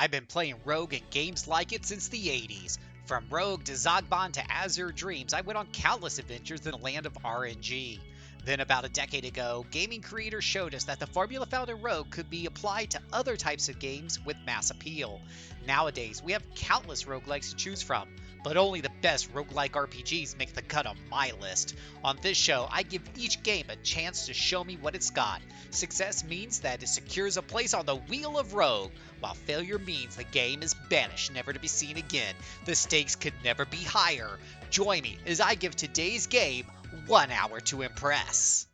I've been playing Rogue and games like it since the 80s. From Rogue to Zogban to Azure Dreams, I went on countless adventures in the land of RNG. Then, about a decade ago, gaming creators showed us that the formula found in Rogue could be applied to other types of games with mass appeal. Nowadays, we have countless roguelikes to choose from, but only the best roguelike RPGs make the cut on my list. On this show, I give each game a chance to show me what it's got. Success means that it secures a place on the Wheel of Rogue, while failure means the game is banished, never to be seen again. The stakes could never be higher. Join me as I give today's game 1 hour to impress.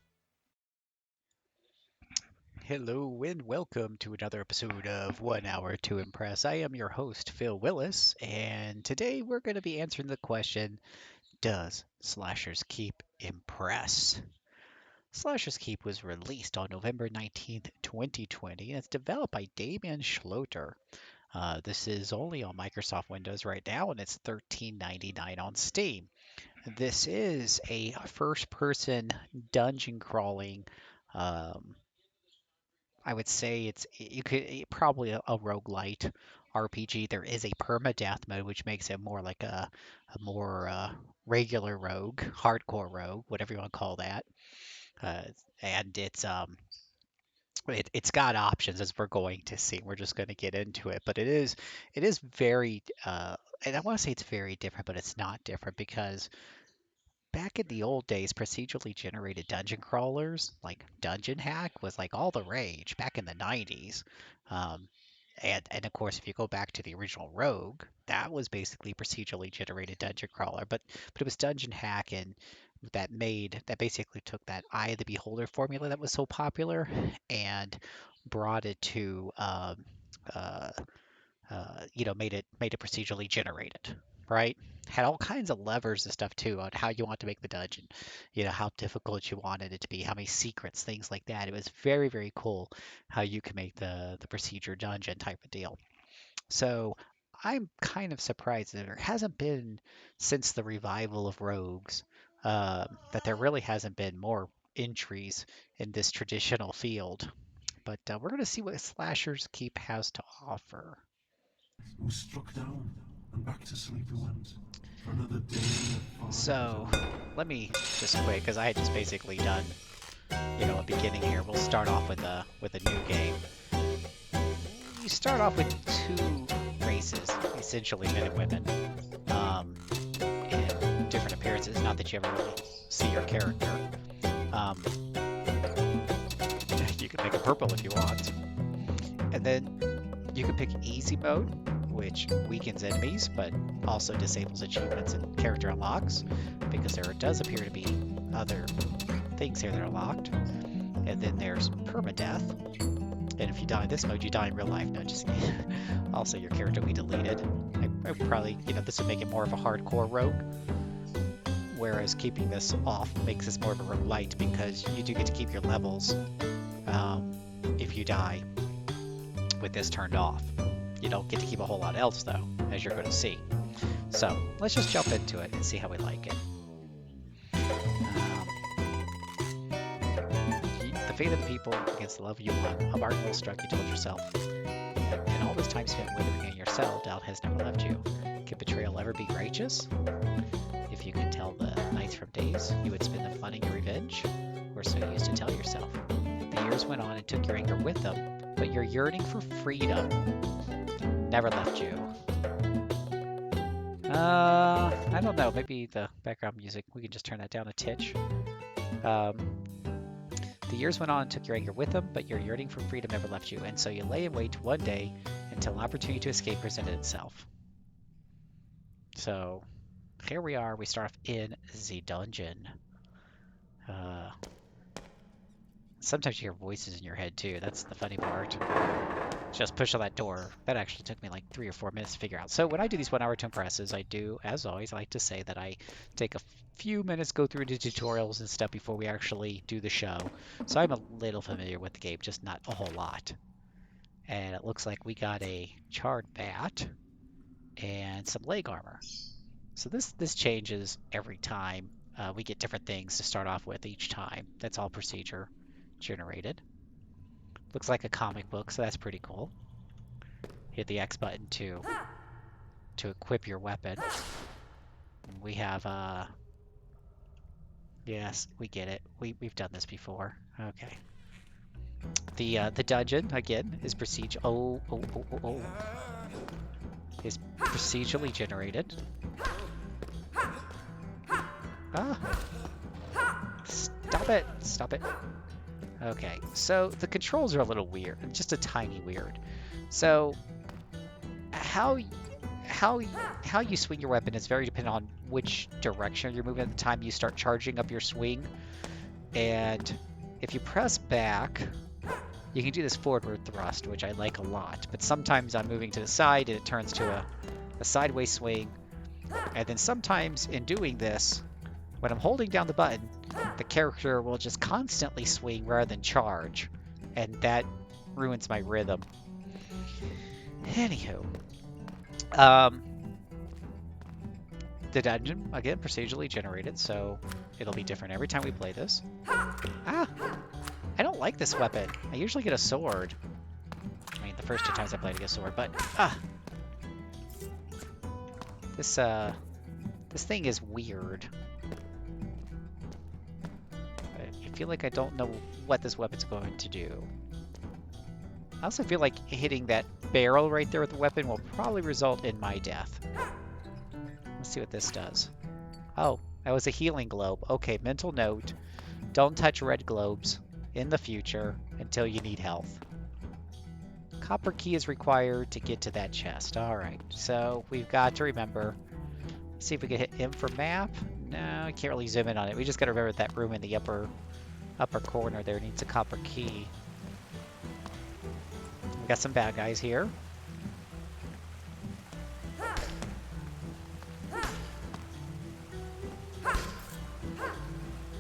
Hello and welcome to another episode of 1 Hour to Impress. I am your host, Phil Willis, and today we're going to be answering the question, does Slashers Keep impress? Slashers Keep was released on November 19th, 2020, and it's developed by Damian Schloter. This is only on Microsoft Windows right now, and it's $13.99 on Steam. This is a first-person dungeon crawling. I would say probably a roguelite RPG. There is a permadeath mode, which makes it more like a more regular rogue, hardcore rogue, whatever you want to call that. And it's got options, as we're going to see. We're just going to get into it, but it is very and I want to say it's very different, but it's not different because back in the old days, procedurally generated dungeon crawlers like Dungeon Hack was like all the rage back in the 90s. Um, and of course, if you go back to the original Rogue, that was basically procedurally generated dungeon crawler, but it was Dungeon Hack and that basically took that Eye of the Beholder formula that was so popular and brought it to uh, made it procedurally generated, right? Had all kinds of levers and stuff too on how you want to make the dungeon, how difficult you wanted it to be, how many secrets, things like that. It was very, very cool how you can make the procedure dungeon type of deal. So I'm kind of surprised that there hasn't been, since the revival of Rogues, that there really hasn't been more entries in this traditional field. But we're going to see what Slashers Keep has to offer. He was struck down, and back to sleep he went, for another day of So let me just quit because I had just basically done, a beginning here. We'll start off with a new game. You start off with two races, essentially men and women, in different appearances. Not that you ever really see your character. Um, you can make it purple if you want, and then you can pick easy mode, which weakens enemies, but also disables achievements and character unlocks, because there does appear to be other things here that are locked. And then there's permadeath, and if you die in this mode, you die in real life. No, just also your character will be deleted. I probably, this would make it more of a hardcore rogue, whereas keeping this off makes this more of a roguelite because you do get to keep your levels if you die with this turned off. You don't get to keep a whole lot else, though, as you're going to see. So let's just jump into it and see how we like it. The fate of the people against the love you won. A mark will struck, you told yourself. And all this time spent withering in yourself, doubt has never left you. Can betrayal ever be righteous? If you could tell the nights from days, you would spend them planning your revenge, or so you used to tell yourself. The years went on and took your anger with them, but your yearning for freedom never left you. I don't know. Maybe the background music, we can just turn that down a titch. The years went on and took your anger with them, but your yearning for freedom never left you, and so you lay in wait one day until an opportunity to escape presented itself. So here we are. We start off in the dungeon. Sometimes you hear voices in your head too. That's the funny part. Just push on that door. That actually took me like 3 or 4 minutes to figure out. So when I do these 1 hour to impresses, I do, as always, I like to say that I take a few minutes, go through the tutorials and stuff before we actually do the show. So I'm a little familiar with the game, just not a whole lot. And it looks like we got a charred bat and some leg armor. So this changes every time. We get different things to start off with each time. That's all procedure generated. Looks like a comic book, so that's pretty cool. hit the X button to equip your weapon. We have yes, we get it. We've done this before. Okay. The dungeon again is is procedurally generated. Ah! Stop it! Stop it! Okay, so the controls are a little weird, just a tiny weird. So how you swing your weapon is very dependent on which direction you're moving at the time you start charging up your swing. And if you press back, you can do this forward thrust, which I like a lot. But sometimes I'm moving to the side and it turns to a sideways swing. And then sometimes in doing this, when I'm holding down the button, the character will just constantly swing rather than charge. And that ruins my rhythm. Anywho. The dungeon, again, procedurally generated, so it'll be different every time we play this. Ah! I don't like this weapon. I usually get a sword. I mean, the first 2 times I played I get a sword, but this thing is weird. I feel like I don't know what this weapon's going to do. I also feel like hitting that barrel right there with the weapon will probably result in my death. Let's see what this does. Oh, that was a healing globe. Okay, mental note. Don't touch red globes in the future until you need health. Copper key is required to get to that chest. Alright, so we've got to remember. See if we can hit M for map. No, I can't really zoom in on it. We just got to remember that room in the upper corner there needs a copper key. We got some bad guys here.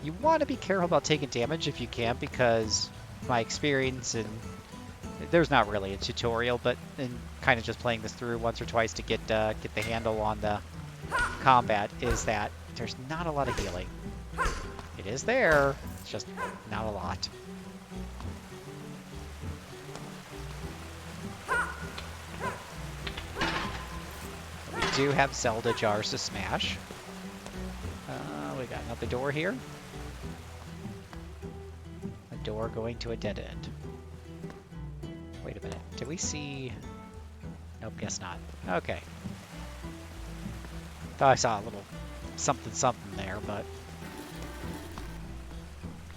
You want to be careful about taking damage if you can, because my experience, and there's not really a tutorial, but in kind of just playing this through once or twice to get the handle on the combat, is that there's not a lot of healing. It is there, it's just not a lot. We do have Zelda jars to smash. We got another door here. A door going to a dead end. Wait a minute. Did we see... Nope, guess not. Okay. Thought I saw a little something there, but...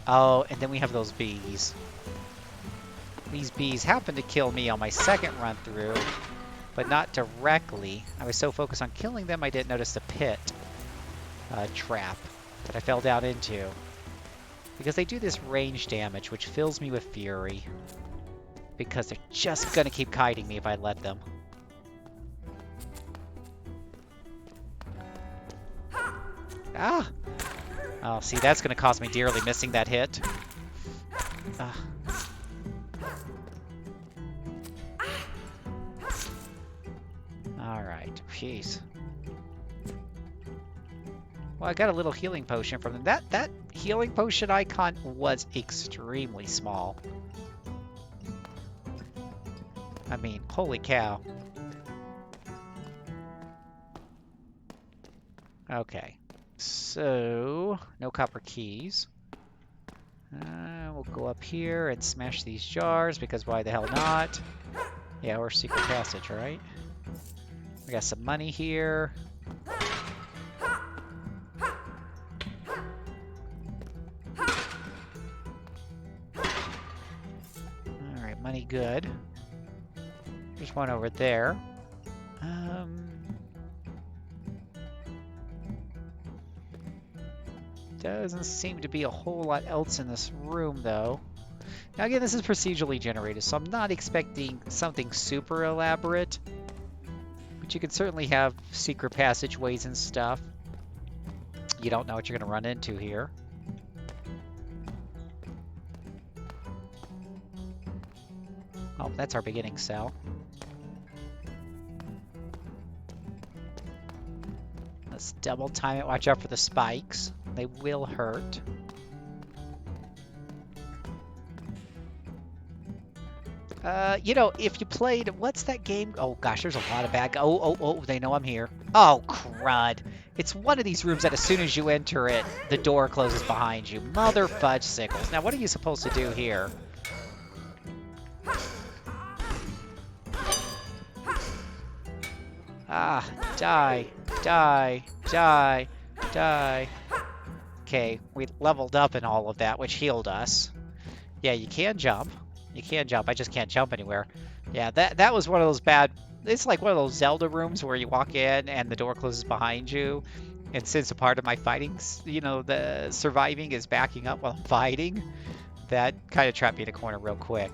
Oh, and then we have those bees. These bees happened to kill me on my second run through, but not directly. I was so focused on killing them, I didn't notice the pit trap that I fell down into. Because they do this range damage, which fills me with fury. Because they're just gonna keep kiting me if I let them. Ah! Oh, see, that's gonna cost me dearly missing that hit. Alright, jeez. Well, I got a little healing potion from them. That healing potion icon was extremely small. I mean, holy cow. Okay. So, no copper keys. We'll go up here and smash these jars, because why the hell not? Yeah, or secret passage, right? We got some money here. Alright, money good. There's one over there. Doesn't seem to be a whole lot else in this room, though. Now, again, this is procedurally generated, so I'm not expecting something super elaborate. But you can certainly have secret passageways and stuff. You don't know what you're going to run into here. Oh, that's our beginning cell. Let's double time it. Watch out for the spikes. They will hurt. You know, if you played, what's that game? Oh gosh, there's a lot of bad. Oh, they know I'm here. Oh crud! It's one of these rooms that as soon as you enter it, the door closes behind you. Mother fudge sickles. Now, what are you supposed to do here? Ah, die, die, die, die. Okay, we leveled up and all of that, which healed us. Yeah, you can jump. You can jump. I just can't jump anywhere. Yeah, that was one of those bad... It's like one of those Zelda rooms where you walk in and the door closes behind you. And since a part of my fighting, you know, the surviving is backing up while I'm fighting, that kind of trapped me in a corner real quick.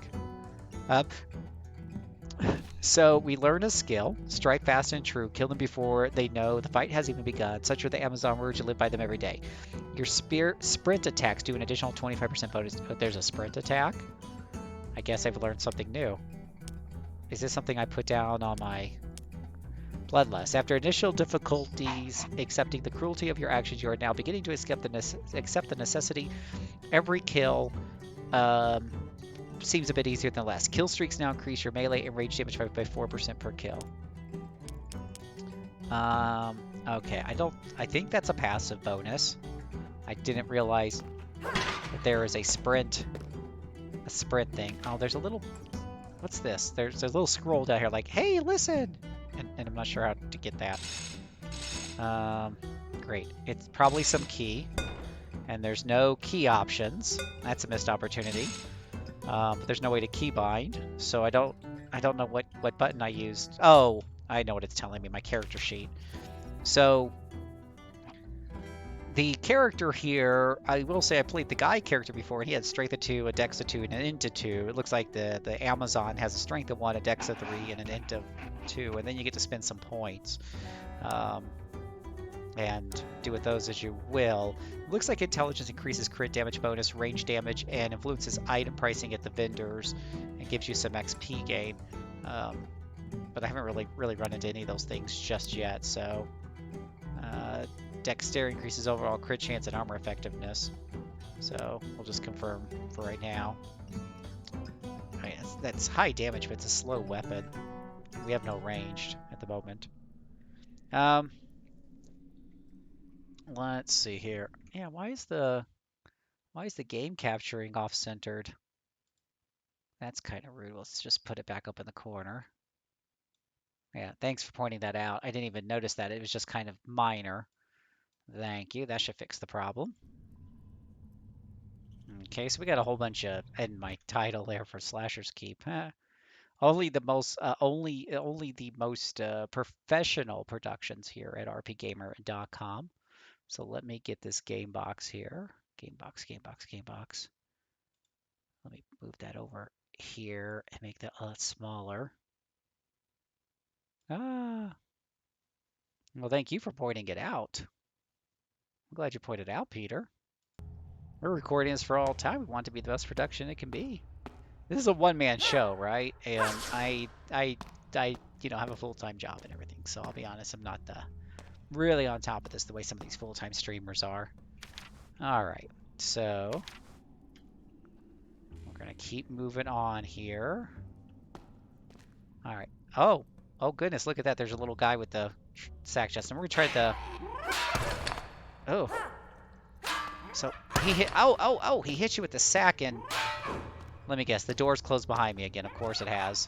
So we learn a skill, strike fast and true, kill them before they know the fight has even begun. Such are the Amazon words, you live by them every day. Your sprint attacks do an additional 25% bonus. Oh, there's a sprint attack? I guess I've learned something new. Is this something I put down on my bloodlust? After initial difficulties accepting the cruelty of your actions, you are now beginning to accept the necessity. Every kill seems a bit easier than last. Kill streaks now increase your melee and range damage by 4% per kill. Okay, I think that's a passive bonus. I didn't realize that there is a sprint thing. Oh, there's a little, what's this? There's a little scroll down here like, hey, listen! And I'm not sure how to get that. Great. It's probably some key. And there's no key options. That's a missed opportunity. But there's no way to keybind, so I don't know what button I used. Oh, I know what it's telling me, my character sheet. So the character here, I will say I played the guy character before, and he had strength of 2, a dex of 2, and an int of 2. It looks like the Amazon has a strength of 1, a dex of 3, and an int of 2, and then you get to spend some points. And do with those as you will. It looks like intelligence increases crit damage bonus, range damage, and influences item pricing at the vendors, and gives you some XP gain. But I haven't really run into any of those things just yet. So, dexterity increases overall crit chance and armor effectiveness. So we'll just confirm for right now. I mean, that's high damage, but it's a slow weapon. We have no ranged at the moment. Let's see here. Yeah, why is the game capturing off-centered? That's kind of rude. Let's just put it back up in the corner. Yeah, thanks for pointing that out. I didn't even notice that. It was just kind of minor. Thank you. That should fix the problem. Okay, so we got a whole bunch of, and my title there for Slasher's Keep. Only the most professional productions here at rpgamer.com. So let me get this game box here. Game box. Let me move that over here and make that a lot smaller. Well, thank you for pointing it out. I'm glad you pointed it out, Peter. We're recording this for all time. We want it to be the best production it can be. This is a one-man show, right? And I have a full-time job and everything. So I'll be honest, I'm not really on top of this the way some of these full-time streamers are. All right, so we're gonna keep moving on here. All right. Oh goodness, look at that. There's a little guy with the sack chest, and we're gonna try the. Oh. So he hit. Oh! He hit you with the sack, and let me guess, the door's closed behind me again. Of course it has.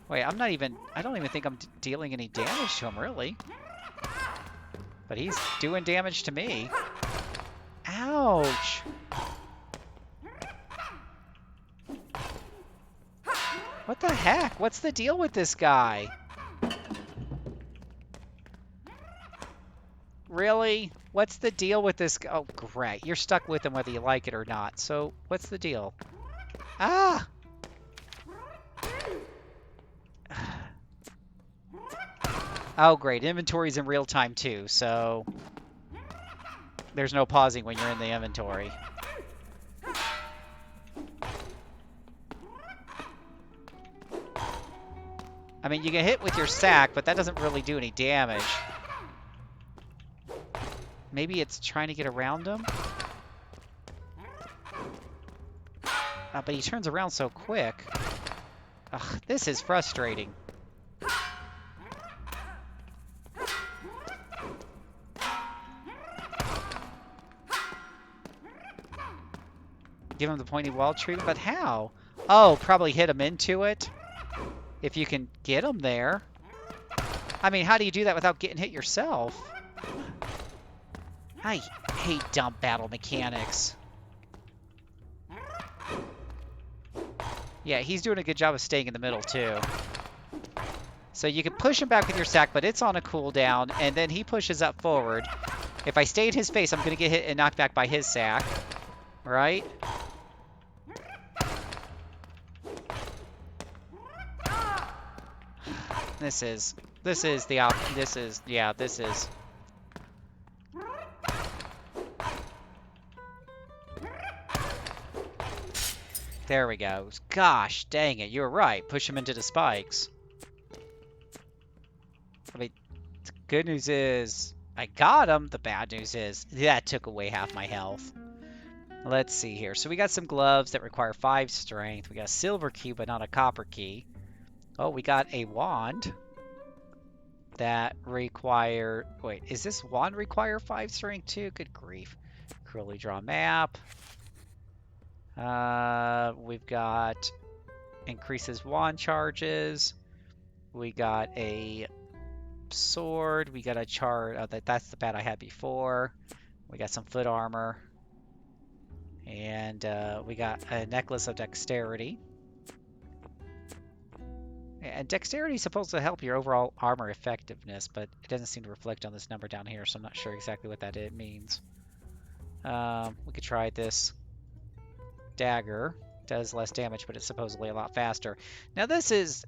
Wait, I don't even think I'm dealing any damage to him, really. But he's doing damage to me. Ouch! What the heck? What's the deal with this guy? Really? What's the deal with this guy? Oh, great. You're stuck with him whether you like it or not. So, what's the deal? Ah! Oh, great. Inventory's in real time, too, so there's no pausing when you're in the inventory. I mean, you get hit with your sack, but that doesn't really do any damage. Maybe it's trying to get around him? But he turns around so quick. Ugh, this is frustrating. Give him the pointy wall treatment, but how? Oh, probably hit him into it. If you can get him there. I mean, how do you do that without getting hit yourself? I hate dumb battle mechanics. Yeah, he's doing a good job of staying in the middle, too. So you can push him back with your sack, but it's on a cooldown, and then he pushes up forward. If I stay in his face, I'm going to get hit and knocked back by his sack. Right? This is... There we go. Gosh, dang it, you were right. Push him into the spikes. I mean, the good news is I got him. The bad news is that took away half my health. Let's see here. So we got some gloves that require 5 strength. We got a silver key, but not a copper key. Oh, we got a wand that require... Wait, is this wand require 5 strength too? Good grief. Cruelly drawn map. We've got increases wand charges. We got a sword. We got a chart. That's the bat I had before. We got some foot armor. And we got a necklace of dexterity. And dexterity is supposed to help your overall armor effectiveness, but it doesn't seem to reflect on this number down here, so I'm not sure exactly what that means. We could try this dagger. Does less damage, but it's supposedly a lot faster. Now this is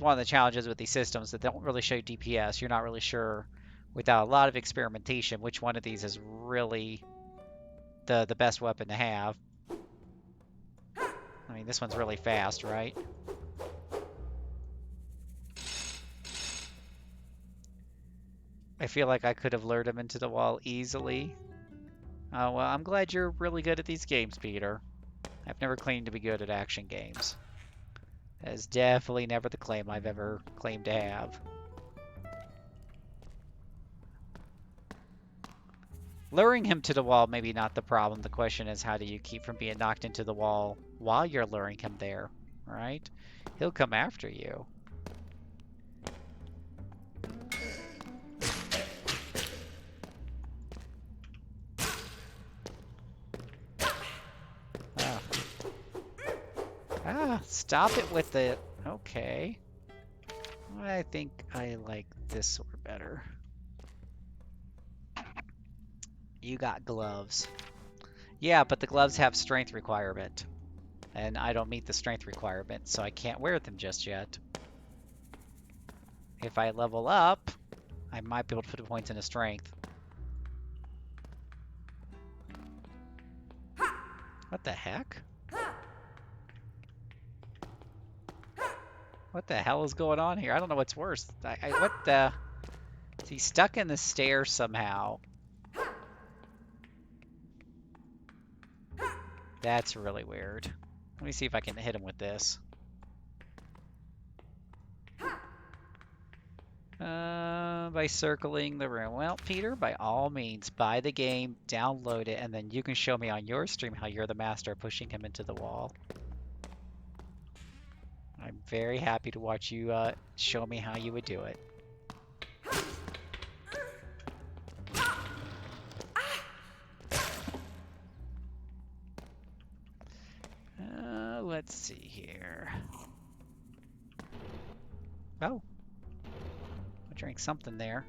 one of the challenges with these systems that don't really show DPS. You're not really sure, without a lot of experimentation, which one of these is really the best weapon to have. I mean, this one's really fast, right? I feel like I could have lured him into the wall easily. Oh, well, I'm glad you're really good at these games, Peter. I've never claimed to be good at action games. That is definitely never the claim I've ever claimed to have. Luring him to the wall, maybe not the problem. The question is, how do you keep from being knocked into the wall while you're luring him there, right? He'll come after you. Stop it with the... Okay. I think I like this sword better. You got gloves. Yeah, but the gloves have strength requirement. And I don't meet the strength requirement, so I can't wear them just yet. If I level up, I might be able to put points into strength. What the heck? What the hell is going on here? I don't know what's worse. What the... Is he stuck in the stairs somehow? That's really weird. Let me see if I can hit him with this. By circling the room. Well, Peter, by all means, buy the game, download it, and then you can show me on your stream how you're the master of pushing him into the wall. I'm very happy to watch you show me how you would do it. Let's see here. Oh. I drank something there.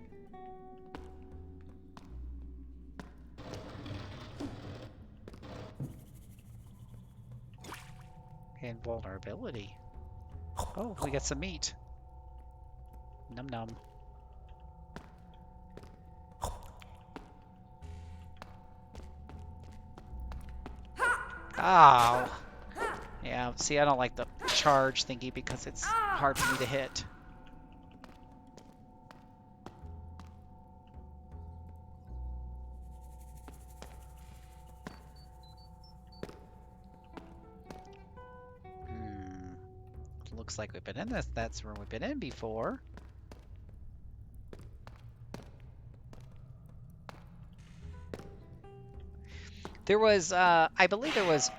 Invulnerability. Oh, we got some meat. Num num. Oh. Yeah, see, I don't like the charge thingy because it's hard for me to hit. looks like we've been in this. That's the room we've been in before. There was, I believe there was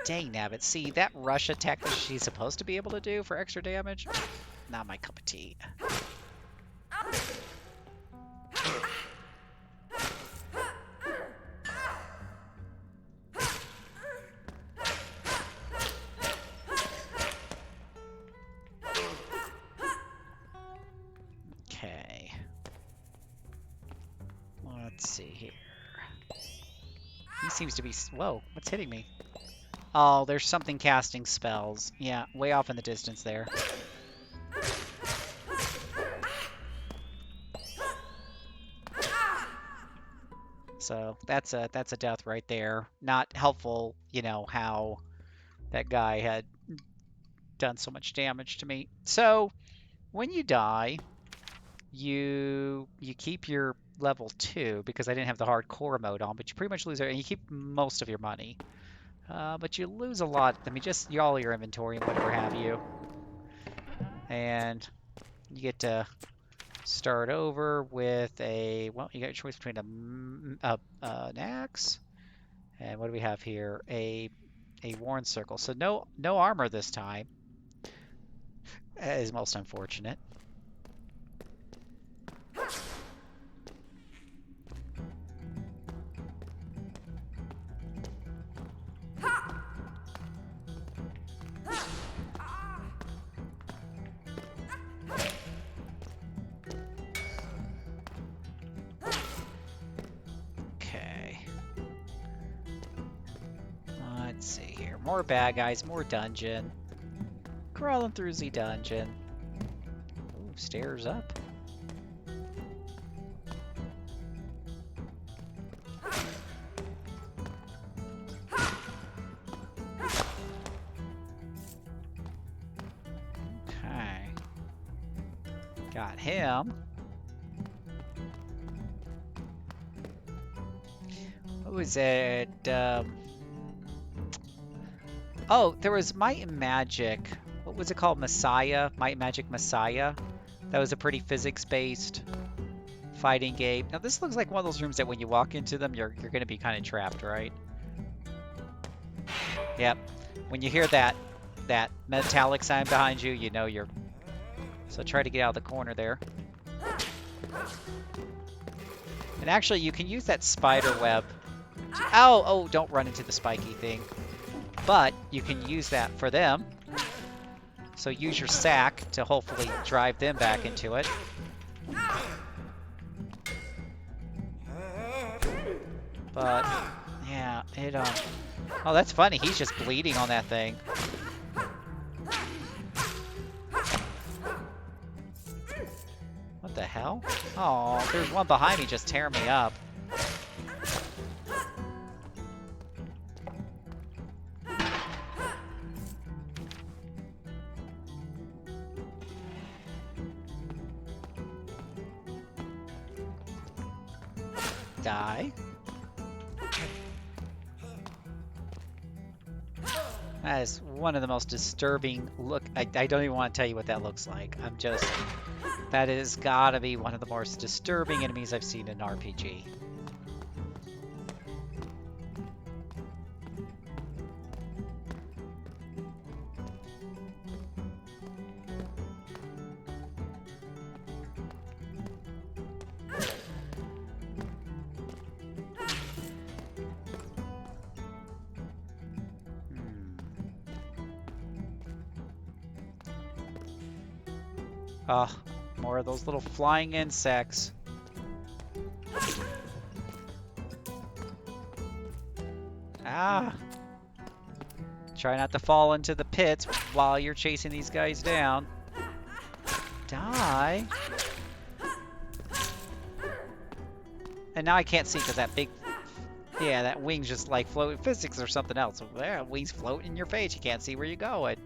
dang nabbit. See, that rush attack that she's supposed to be able to do for extra damage? Not my cup of tea. Okay. Let's see here. He seems to be... Whoa, what's hitting me? Oh, there's something casting spells. Yeah, way off in the distance there. So that's a death right there. Not helpful, you know, how that guy had done so much damage to me. So when you die, you keep your level 2 because I didn't have the hardcore mode on, but you pretty much lose it, and you keep most of your money. But you lose a lot. I mean, just all your inventory and whatever have you. And you get to start over with a, well, you got a choice between an axe, and what do we have here? A worn circle. So no armor this time. Is most unfortunate. Let's see here. More bad guys, more dungeon. Crawling through the dungeon. Ooh, stairs up. Okay. Got him. What was it? Oh, there was Might and Magic. What was it called? Messiah? Might and Magic Messiah? That was a pretty physics-based fighting game. Now, this looks like one of those rooms that when you walk into them, you're going to be kind of trapped, right? Yep. When you hear that metallic sound behind you, you know you're... So try to get out of the corner there. And actually, you can use that spider web. Oh, don't run into the spiky thing. But you can use that for them. So use your sack to hopefully drive them back into it. But, yeah, it, oh, that's funny. He's just bleeding on that thing. What the hell? Oh, there's one behind me just tearing me up. Die. That is one of the most disturbing look. I don't even want to tell you what that looks like. That has got to be one of the most disturbing enemies I've seen in an RPG. Ah, more of those little flying insects. Ah! Try not to fall into the pits while you're chasing these guys down. Die! And now I can't see because that big... Yeah, that wing's just like floating physics or something else. Yeah, wings float in your face. You can't see where you're going.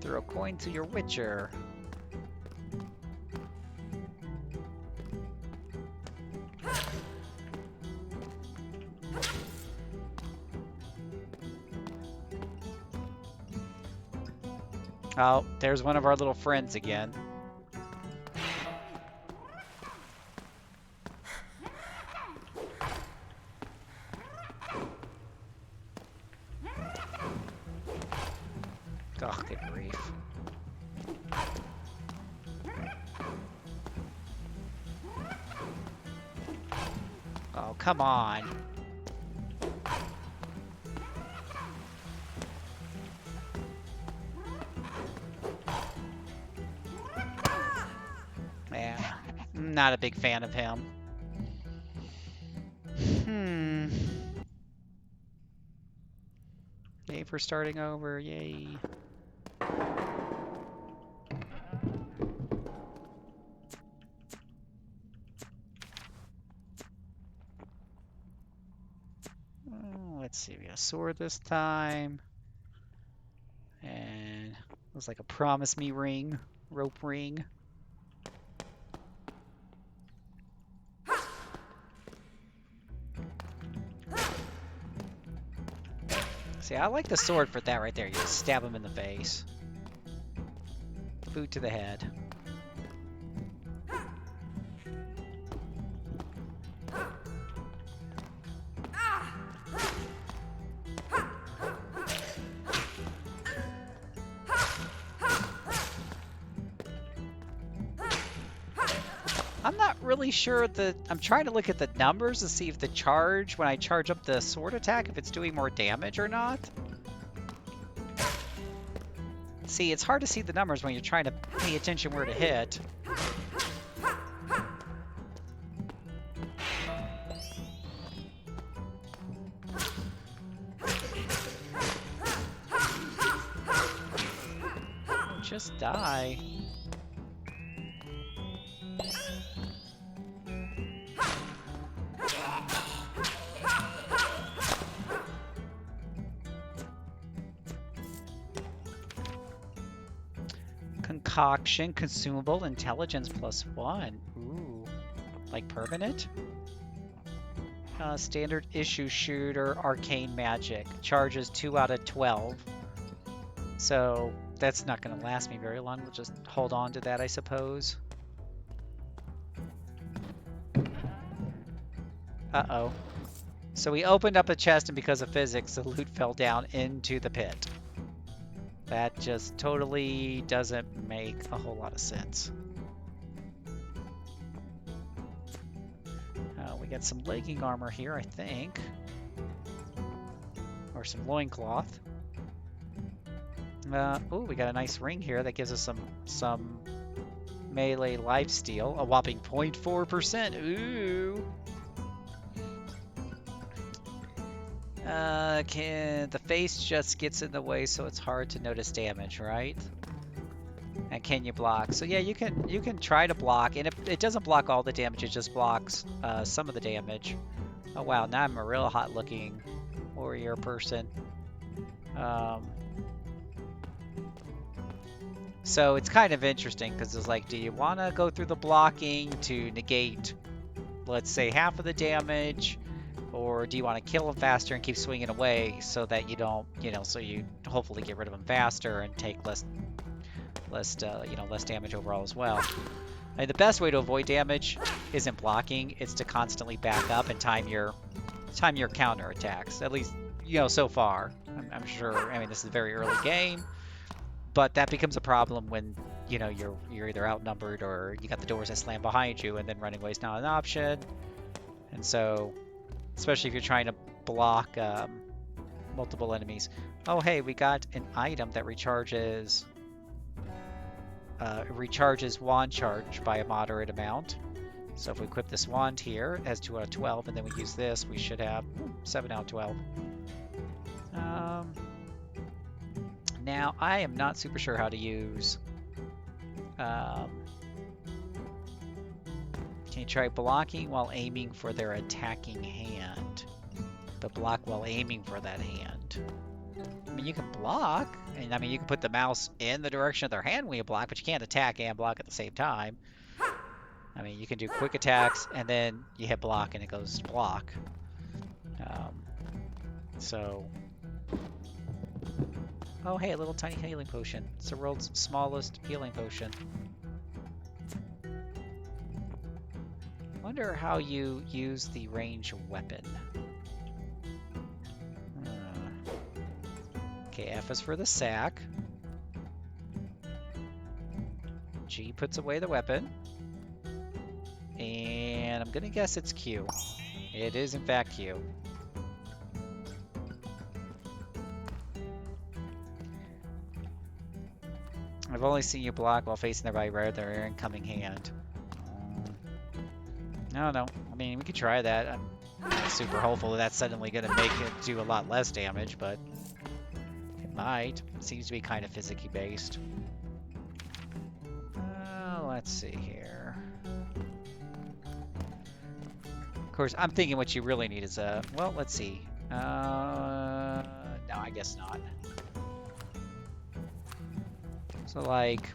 Throw a coin to your Witcher. Oh, there's one of our little friends again. Oh, good grief. Oh, come on. Yeah, not a big fan of him. Yay for starting over, yay. Let's see, we got a sword this time. And it was like a promise me ring, rope ring. See, I like the sword for that right there. You just stab him in the face. Boot to the head. I'm not really sure that... I'm trying to look at the numbers to see if the charge, when I charge up the sword attack, if it's doing more damage or not. See, it's hard to see the numbers when you're trying to pay attention where to hit. Just die. Concoction, consumable, intelligence +1. Ooh, like permanent? Standard issue shooter, arcane magic. Charges 2 out of 12. So that's not going to last me very long. We'll just hold on to that, I suppose. Uh-oh. So we opened up a chest, and because of physics, the loot fell down into the pit. That just totally doesn't make a whole lot of sense. We got some legging armor here, I think. Or some loincloth. Oh, we got a nice ring here that gives us some melee lifesteal. A whopping 0.4%. Ooh! The face just gets in the way, so it's hard to notice damage, right? And can you block? So yeah, you can try to block, and it doesn't block all the damage. It just blocks some of the damage. Oh wow, now I'm a real hot-looking warrior person. So it's kind of interesting because it's like, do you want to go through the blocking to negate, let's say, half of the damage? Or do you want to kill them faster and keep swinging away so that you don't, so you hopefully get rid of them faster and take less damage overall as well. I mean, the best way to avoid damage isn't blocking; it's to constantly back up and time your counter attacks. At least, so far. I'm sure. I mean, this is a very early game, but that becomes a problem when you're either outnumbered or you got the doors that slam behind you, and then running away is not an option. And so, especially if you're trying to block multiple enemies. Oh, hey, we got an item that recharges wand charge by a moderate amount. So if we equip this wand here, it has 2 out of 12, and then we use this, we should have 7 out of 12. Now, I am not super sure how to use... can you try blocking while aiming for their attacking hand? But block while aiming for that hand. I mean, you can block, and I mean, you can put the mouse in the direction of their hand when you block, but you can't attack and block at the same time. I mean, you can do quick attacks, and then you hit block, and it goes to block. Oh, hey, a little tiny healing potion. It's the world's smallest healing potion. Wonder how you use the range weapon. Okay, F is for the sack. G puts away the weapon. And I'm gonna guess it's Q. It is in fact Q. I've only seen you block while facing their their incoming hand. I don't know. I mean, we could try that. I'm not super hopeful that that's suddenly going to make it do a lot less damage, but it might. It seems to be kind of physicky based. Let's see here. Of course, I'm thinking what you really need is a... Well, let's see. No, I guess not. So, like...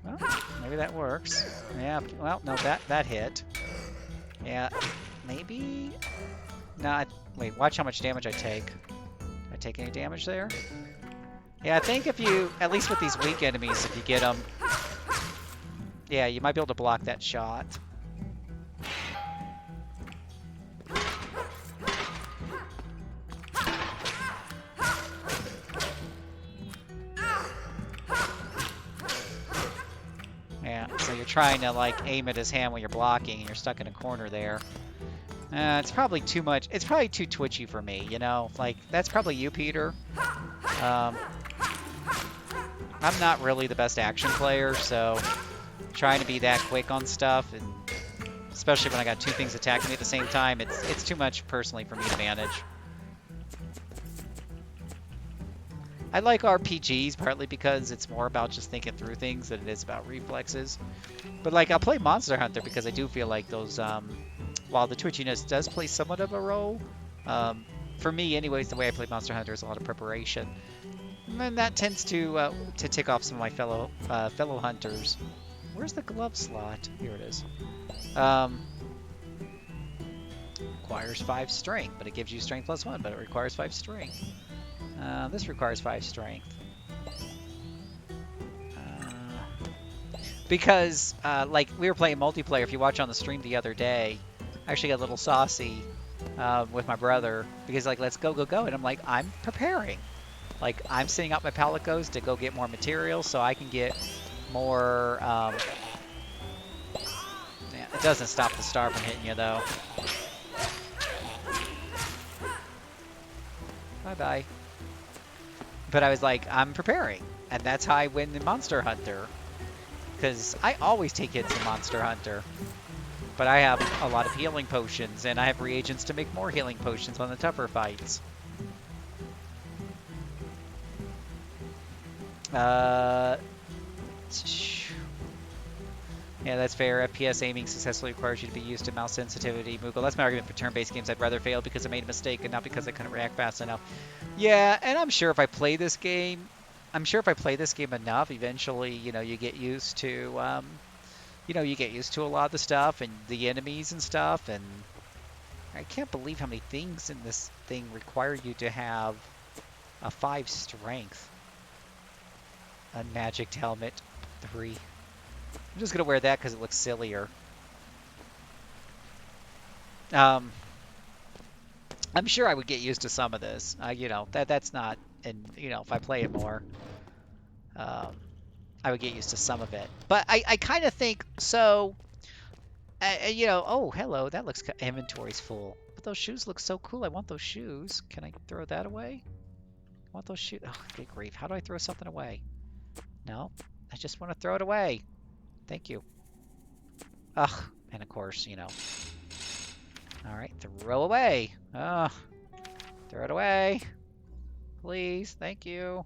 Well, maybe that works. Yeah, well, no, that hit. Yeah, maybe... No, wait, watch how much damage I take. Did I take any damage there? Yeah, I think if you, at least with these weak enemies, if you get them... Yeah, you might be able to block that shot. So you're trying to like aim at his hand when you're blocking and you're stuck in a corner there. It's probably too much. It's probably too twitchy for me, you know? Like, that's probably you, Peter. I'm not really the best action player, so trying to be that quick on stuff, and especially when I got two things attacking me at the same time, it's too much personally for me to manage. I like RPGs partly because it's more about just thinking through things than it is about reflexes. But like, I'll play Monster Hunter because I do feel like those, while the twitchiness does play somewhat of a role, for me anyways, the way I play Monster Hunter is a lot of preparation. And that tends to tick off some of my fellow hunters. Where's the glove slot? Here it is. Requires 5 strength, but it gives you strength +1, but it requires 5 strength. This requires 5 strength. Because, like, we were playing multiplayer. If you watch on the stream the other day, I actually got a little saucy with my brother. Because, like, let's go. And I'm like, I'm preparing. Like, I'm setting up my palicos to go get more materials so I can get more... Yeah, it doesn't stop the star from hitting you, though. Bye-bye. But I was like, I'm preparing. And that's how I win in Monster Hunter. Because I always take hits in Monster Hunter. But I have a lot of healing potions, and I have reagents to make more healing potions on the tougher fights. Yeah, that's fair. FPS aiming successfully requires you to be used to mouse sensitivity. Moogle, that's my argument for turn-based games. I'd rather fail because I made a mistake and not because I couldn't react fast enough. Yeah, and I'm sure if I play this game enough, eventually, you know, you get used to, you know, you get used to a lot of the stuff and the enemies and stuff. And I can't believe how many things in this thing require you to have a 5 strength. Unmagicked helmet 3. I'm just gonna wear that because it looks sillier. I'm sure I would get used to some of this. You know, that's not, and you know, if I play it more, I would get used to some of it. But I kind of think so. You know, oh hello, that looks inventory's full. But those shoes look so cool. I want those shoes. Can I throw that away? I want those shoes. Oh, good grief! How do I throw something away? No, I just want to throw it away. Thank you. Ugh, and of course, you know. All right, throw away. Ugh, throw it away. Please, thank you.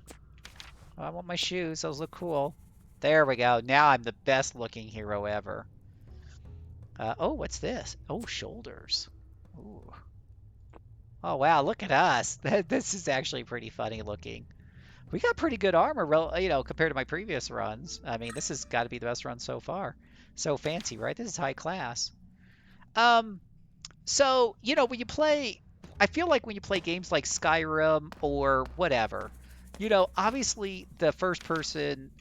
Oh, I want my shoes. Those look cool. There we go. Now I'm the best looking hero ever. Oh, what's this? Oh, shoulders. Ooh. Oh, wow, look at us. This is actually pretty funny looking. We got pretty good armor, you know, compared to my previous runs. I mean, this has got to be the best run so far. So fancy, right? This is high class. So, you know, when you play I feel like when you play games like Skyrim or whatever, you know, obviously the first person,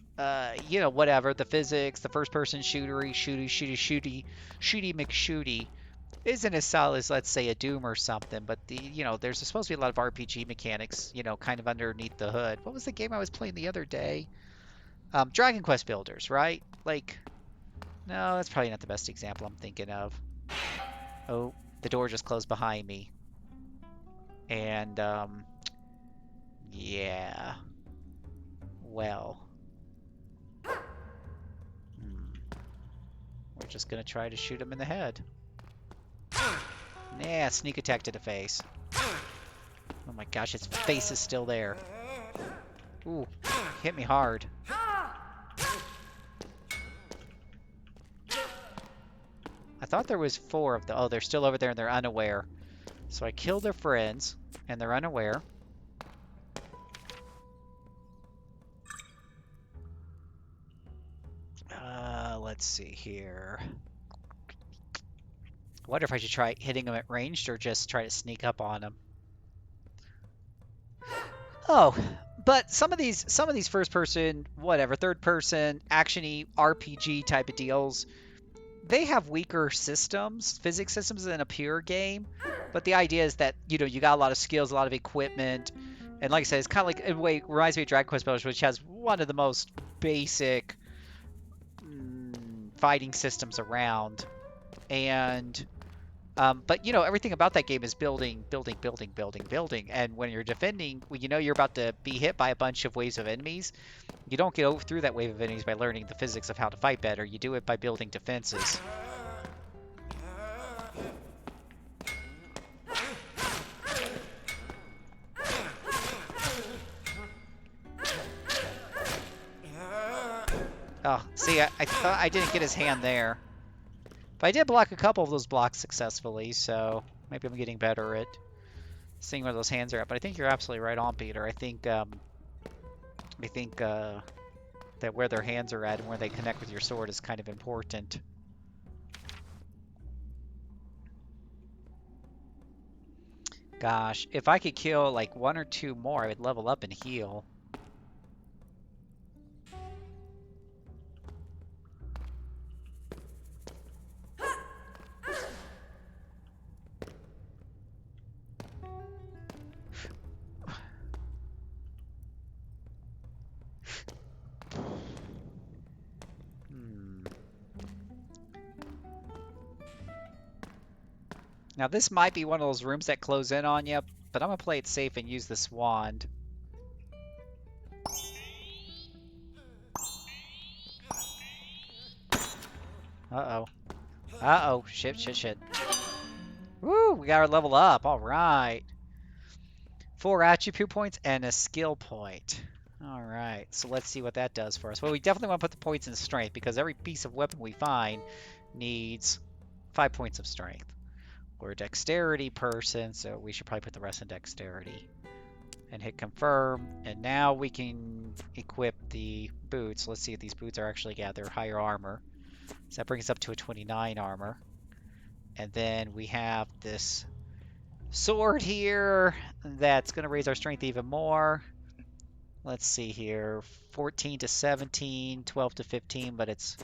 you know, whatever, the physics, the first person shooty McShooty isn't as solid as, let's say, a Doom or something, but you know, there's supposed to be a lot of RPG mechanics, you know, kind of underneath the hood. What was the game I was playing the other day? Dragon Quest Builders, right? Like, no, that's probably not the best example I'm thinking of. Oh, the door just closed behind me. And, yeah. Well. We're just gonna try to shoot him in the head. Nah, sneak attack to the face. Oh my gosh, his face is still there. Ooh, hit me hard. I thought there was 4 of them. Oh, they're still over there and they're unaware. So I killed their friends and they're unaware. Let's see here. I wonder if I should try hitting them at ranged or just try to sneak up on them. Oh, but some of these first person, whatever, third person, actiony RPG type of deals, they have weaker systems, physics systems than a pure game. But the idea is that, you know, you got a lot of skills, a lot of equipment. And like I said, it's kind of like, in a way, reminds me of Dragon Quest Builders, which has one of the most basic fighting systems around. And but you know, everything about that game is building. And when you're defending, when you know you're about to be hit by a bunch of waves of enemies, you don't go through that wave of enemies by learning the physics of how to fight better. You do it by building defenses. Oh, see, I thought I didn't get his hand there. But I did block a couple of those blocks successfully, so maybe I'm getting better at seeing where those hands are at. But I think you're absolutely right on, Peter. I think that where their hands are at and where they connect with your sword is kind of important. Gosh, if I could kill like 1 or 2 more, I would level up and heal. Now this might be one of those rooms that close in on you, but I'm gonna play it safe and use this wand. Uh-oh. Uh-oh. Shit. Woo! We got our level up. All right. 4 attribute points and a skill point. All right. So let's see what that does for us. Well, we definitely want to put the points in strength because every piece of weapon we find needs 5 points of strength. We're a dexterity person, so we should probably put the rest in dexterity. And hit confirm. And now we can equip the boots. Let's see if these boots are actually, yeah, they're higher armor. So that brings us up to a 29 armor. And then we have this sword here that's going to raise our strength even more. Let's see here. 14 to 17, 12 to 15, but it's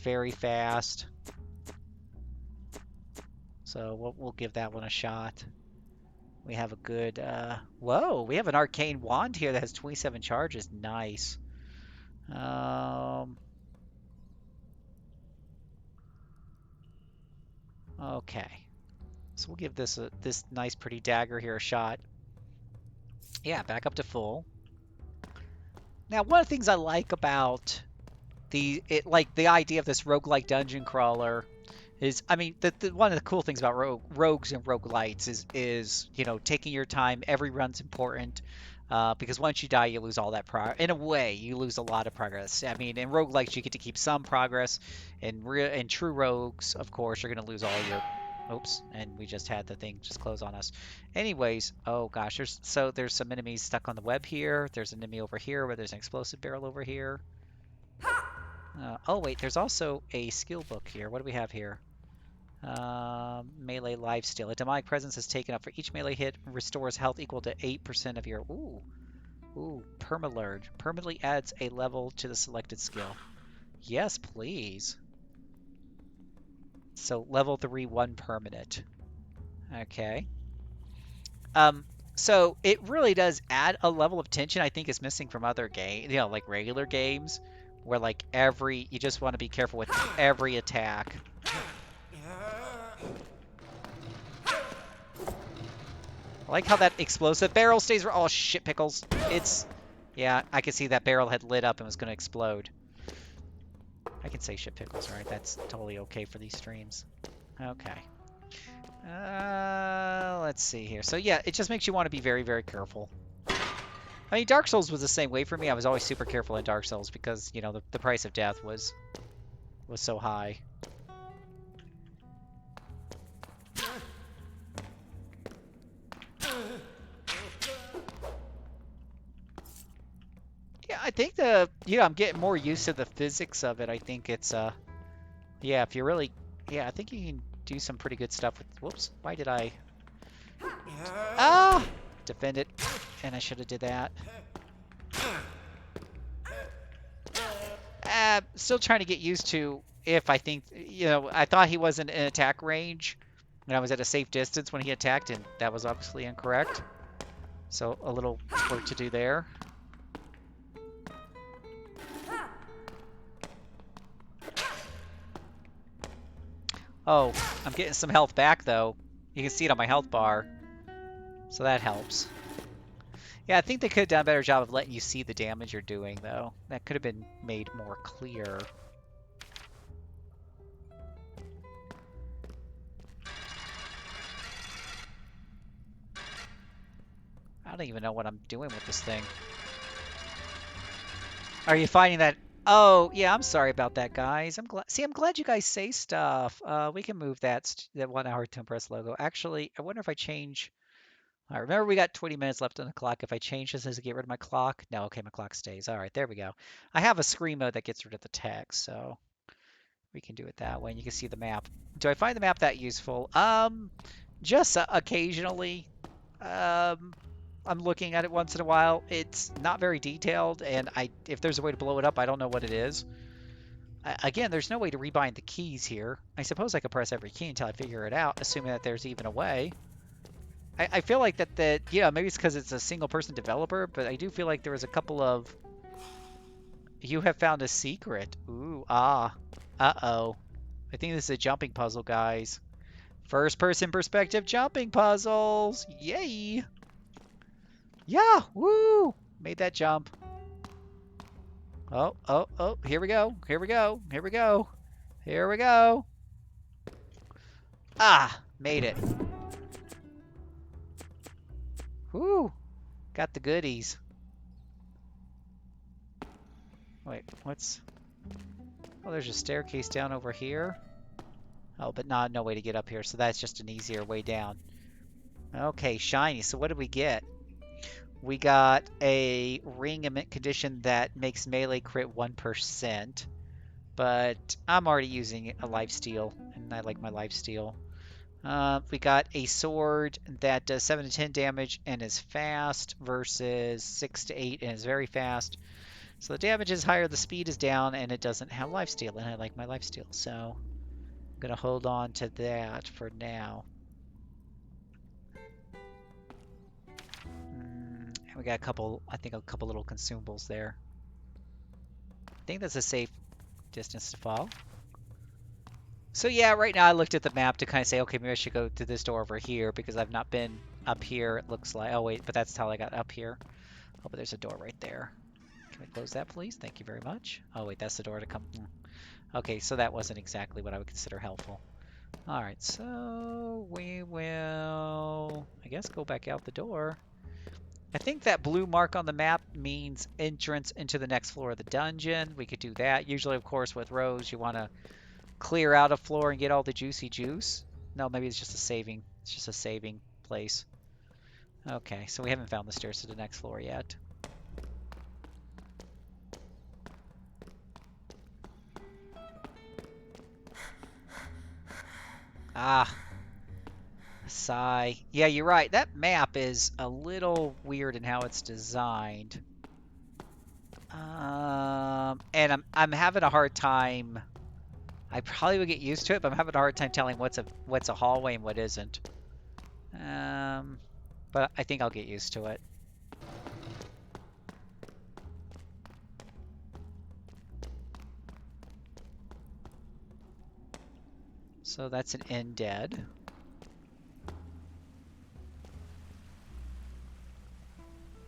very fast. So we'll give that one a shot. We have a good, whoa, we have an arcane wand here that has 27 charges. Nice. Okay. So we'll give this nice pretty dagger here a shot. Yeah, back up to full. Now, one of the things I like about the idea of this roguelike dungeon crawler is, I mean, one of the cool things about rogues and roguelites is you know, taking your time. Every run's important. Because once you die, you lose all that progress. In a way, you lose a lot of progress. I mean, in roguelikes, you get to keep some progress. In true rogues, of course, you're going to lose all your... Oops, and we just had the thing just close on us. Anyways, oh gosh, there's some enemies stuck on the web here. There's an enemy over here where there's an explosive barrel over here. Oh wait, there's also a skill book here. What do we have here? Melee lifesteal. A demonic presence is taken up for each melee hit. Restores health equal to 8% of your... Ooh, Permalurge. Permanently adds a level to the selected skill. Yes, please. So level 3, 1 permanent. Okay. So it really does add a level of tension I think is missing from other games, you know, like regular games, where like you just want to be careful with every attack. I like how that explosive barrel stays. Oh shit, pickles! Yeah, I could see that barrel had lit up and was going to explode. I can say shit pickles, right? That's totally okay for these streams. Okay. Let's see here. So yeah, it just makes you want to be very, very careful. I mean, Dark Souls was the same way for me. I was always super careful in Dark Souls because, you know, the price of death was so high. Yeah, I think I'm getting more used to the physics of it. I think it's, yeah, if you're really, yeah, I think you can do some pretty good stuff with, whoops, why did I, defend it, and I should have did that. Still trying to get used to if I think, you know, I thought he wasn't in attack range and I was at a safe distance when he attacked, and that was obviously incorrect. So a little work to do there. Oh, I'm getting some health back though. You can see it on my health bar. So that helps. Yeah, I think they could have done a better job of letting you see the damage you're doing though. That could have been made more clear. I don't even know what I'm doing with this thing. Are you finding that? Oh, yeah, I'm sorry about that, guys. I'm glad you guys say stuff. We can move that 1 hour to impress logo. Actually, I wonder if I change. All right, remember we got 20 minutes left on the clock. If I change this as to get rid of my clock, no, okay, my clock stays. All right, there we go. I have a screen mode that gets rid of the text, so we can do it that way. And you can see the map. Do I find the map that useful? Just occasionally. I'm looking at it once in a while. It's not very detailed, and if there's a way to blow it up, I don't know what it is. Again, there's no way to rebind the keys here. I suppose I could press every key until I figure it out, assuming that there's even a way. I feel like that you know, maybe it's because it's a single-person developer, but I do feel like there was a couple of... You have found a secret. Ooh, uh-oh. I think this is a jumping puzzle, guys. First-person perspective jumping puzzles! Yay! Yeah, woo! Made that jump. Oh, here we go. Here we go. Here we go. Here we go. Ah, made it. Woo! Got the goodies. Wait, what's... Oh, there's a staircase down over here. Oh, but no way to get up here, so that's just an easier way down. Okay, shiny. So what did we get? We got a ring of mint condition that makes melee crit 1%, but I'm already using a lifesteal, and I like my lifesteal. We got a sword that does 7 to 10 damage and is fast versus 6 to 8 and is very fast. So the damage is higher, the speed is down, and it doesn't have lifesteal, and I like my lifesteal, so I'm going to hold on to that for now. We got I think a couple little consumables there. I think that's a safe distance to fall. So yeah, right now I looked at the map to kind of say, okay, maybe I should go to this door over here because I've not been up here, it looks like. Oh wait, but that's how I got up here. Oh, but there's a door right there. Can I close that, please? Thank you very much. Oh wait, that's the door to come. Okay, so that wasn't exactly what I would consider helpful. Alright, so we will, I guess, go back out the door. I think that blue mark on the map means entrance into the next floor of the dungeon. We could do that. Usually, of course, with Rose, you want to clear out a floor and get all the juicy juice. No, maybe it's just a saving. It's just a saving place. Okay, so we haven't found the stairs to the next floor yet. Ah, sigh. Yeah, you're right. That map is a little weird in how it's designed. And I'm having a hard time. I probably would get used to it, but I'm having a hard time telling what's a hallway and what isn't. But I think I'll get used to it. So that's an end dead.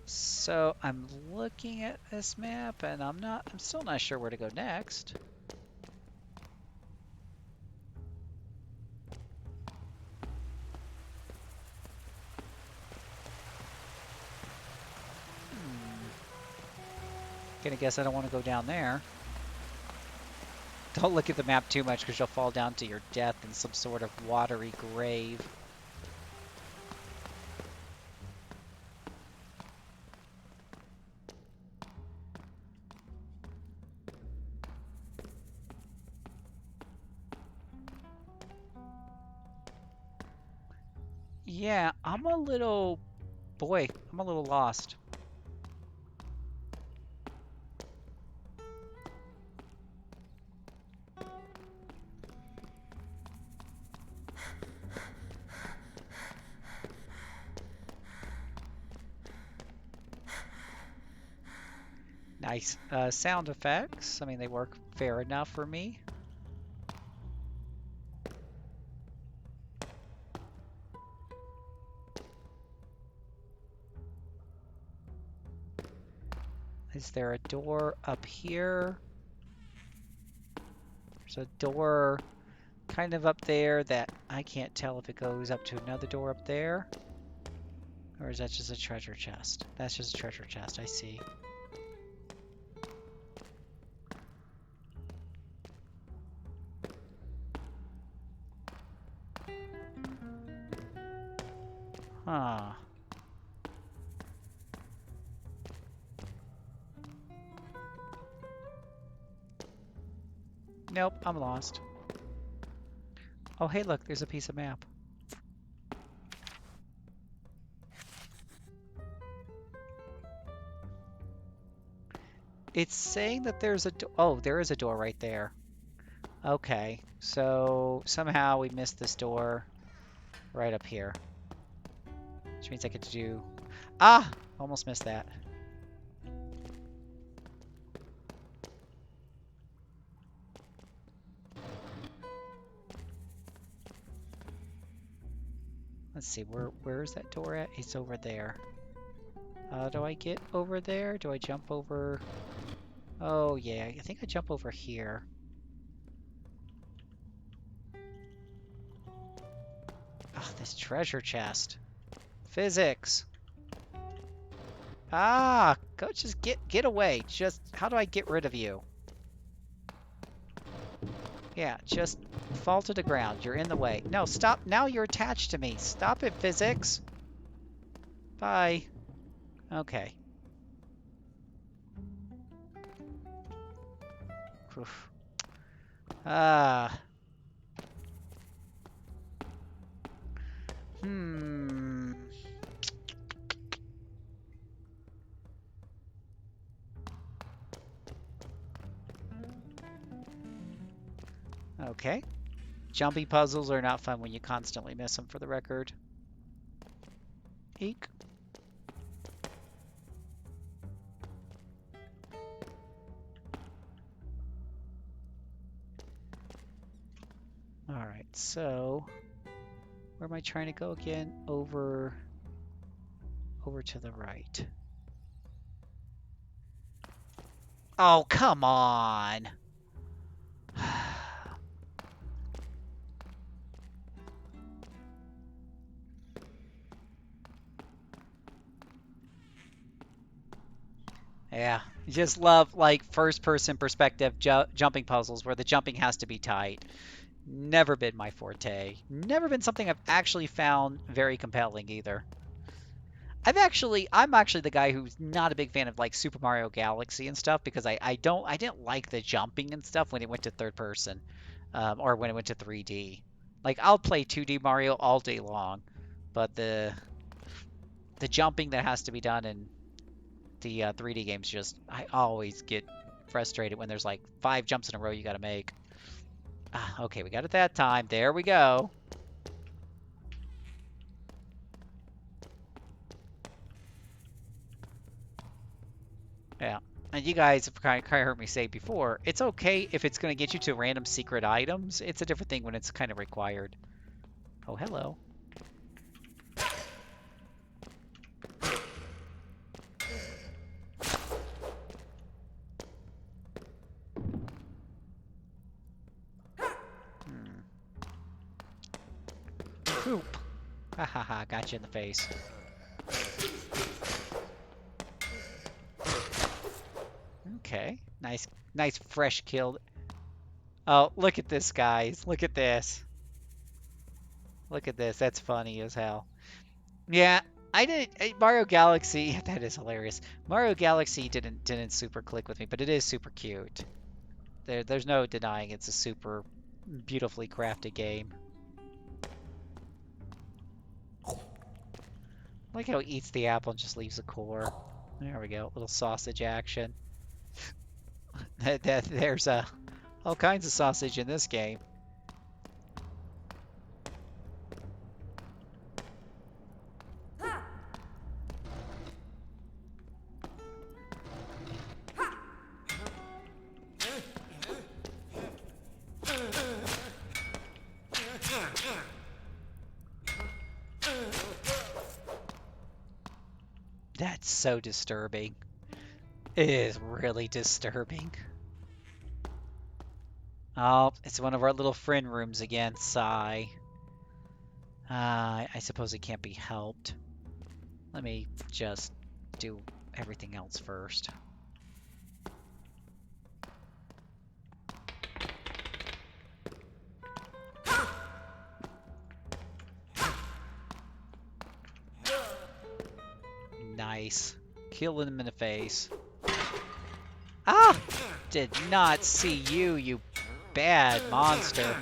So I'm looking at this map and I'm still not sure where to go next. Gonna guess I don't want to go down there. Don't look at the map too much because you'll fall down to your death in some sort of watery grave. Yeah, I'm a little lost. Nice sound effects. I mean, they work fair enough for me. Is there a door up here? There's a door kind of up there that I can't tell if it goes up to another door up there. Or is that just a treasure chest? That's just a treasure chest, I see. Huh. Nope, I'm lost. Oh, hey, look, there's a piece of map. It's saying that there's a door. Oh, there is a door right there. Okay, so somehow we missed this door right up here. Which means I get to do... Ah! Almost missed that. Let's see, where is that door at? It's over there. How do I get over there? Do I jump over? Oh yeah, I think I jump over here. Ah, this treasure chest. Physics. Ah, go just get away. Just how do I get rid of you? Yeah, just fall to the ground. You're in the way. No, stop. Now you're attached to me. Stop it, physics. Bye. Okay. Oof. Ah. Okay. Jumpy puzzles are not fun when you constantly miss them, for the record. Eek. Alright, so where am I trying to go again? Over to the right. Oh, come on! Yeah, just love like first-person perspective jumping puzzles where the jumping has to be tight. Never been my forte. Never been something I've actually found very compelling either. I'm actually the guy who's not a big fan of like Super Mario Galaxy and stuff because I didn't like the jumping and stuff when it went to third person, or when it went to 3D. Like, I'll play 2D Mario all day long, but the jumping that has to be done in the 3D games just, I always get frustrated when there's like 5 jumps in a row you gotta make. Ah, okay, we got it that time. There we go. Yeah. And you guys have kind of heard me say before, it's okay if it's going to get you to random secret items. It's a different thing when it's kind of required. Oh, hello. Poop. Ha ha ha, got you in the face. Okay. Nice fresh kill. Oh, look at this, guys. Look at this. Look at this. That's funny as hell. Yeah, Mario Galaxy, that is hilarious. Mario Galaxy didn't super click with me, but it is super cute. There's no denying it's a super beautifully crafted game. Like how he eats the apple and just leaves the core. There we go, little sausage action. There's all kinds of sausage in this game. That's so disturbing. It is really disturbing. Oh, it's one of our little friend rooms again. Sigh. I suppose it can't be helped. Let me just do everything else first. Nice. Killing him in the face. Ah! Did not see you, you bad monster.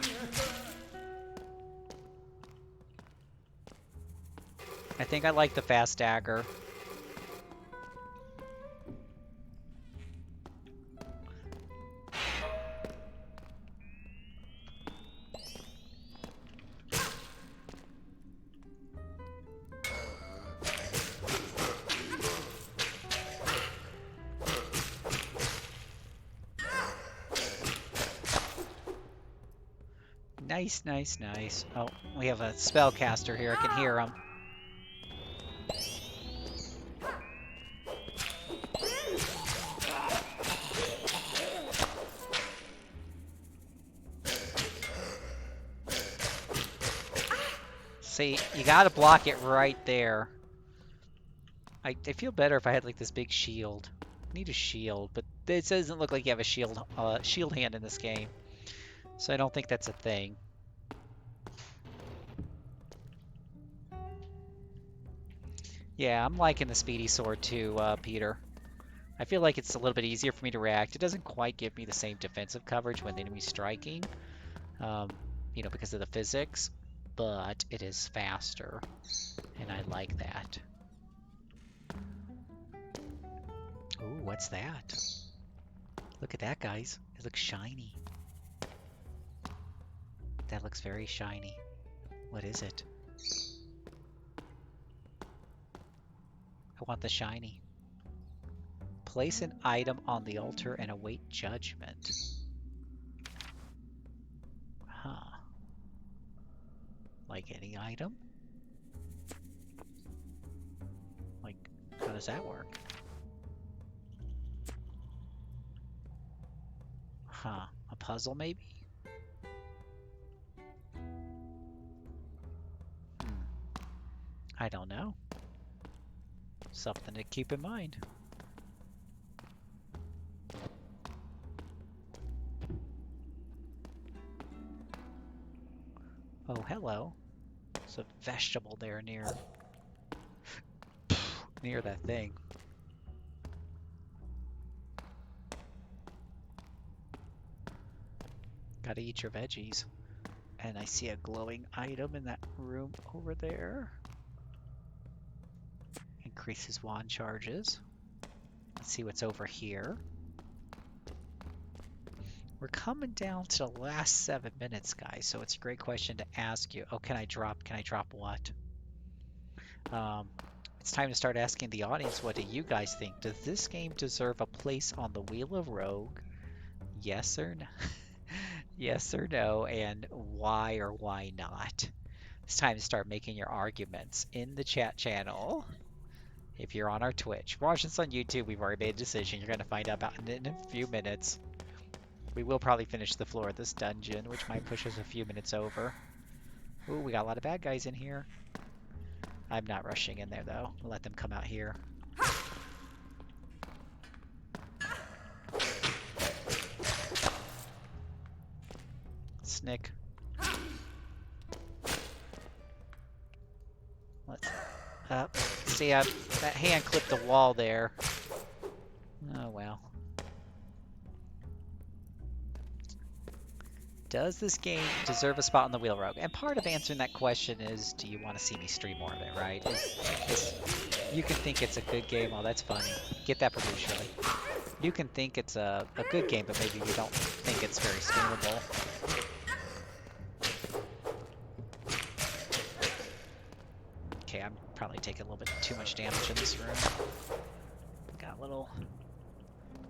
I think I like the fast dagger. Nice. Oh, we have a spellcaster here. I can hear him. See, you gotta block it right there. I feel better if I had like this big shield. I need a shield, but it doesn't look like you have a shield hand in this game. So I don't think that's a thing. Yeah, I'm liking the speedy sword too, Peter. I feel like it's a little bit easier for me to react. It doesn't quite give me the same defensive coverage when the enemy's striking, you know, because of the physics, but it is faster, and I like that. Ooh, what's that? Look at that, guys. It looks shiny. That looks very shiny. What is it? I want the shiny. Place an item on the altar and await judgment. Huh. Like any item? Like, how does that work? Huh. A puzzle, maybe? I don't know. Something to keep in mind. Oh, hello. There's a vegetable there near that thing. Gotta eat your veggies. And I see a glowing item in that room over there. Increases wand charges. Let's see what's over here. We're coming down to the last 7 minutes, guys, so it's a great question to ask you. Oh, can I drop what? It's time to start asking the audience, what do you guys think? Does this game deserve a place on the Wheel of Rogue? Yes or no? Yes or no, and why or why not? It's time to start making your arguments in the chat channel. If you're on our Twitch. If you're watching this on YouTube, we've already made a decision. You're going to find out about it in a few minutes. We will probably finish the floor of this dungeon, which might push us a few minutes over. Ooh, we got a lot of bad guys in here. I'm not rushing in there, though. I'll let them come out here. Snick. Let's up. See, that hand clipped the wall there. Oh, well. Does this game deserve a spot on the Wheel Rogue? And part of answering that question is, do you want to see me stream more of it, right? You can think it's a good game. Oh, that's funny. Get that from me, Shirley. You can think it's a good game, but maybe you don't think it's very streamable. Okay, I'm probably taking a little bit too much damage in this room. Got a little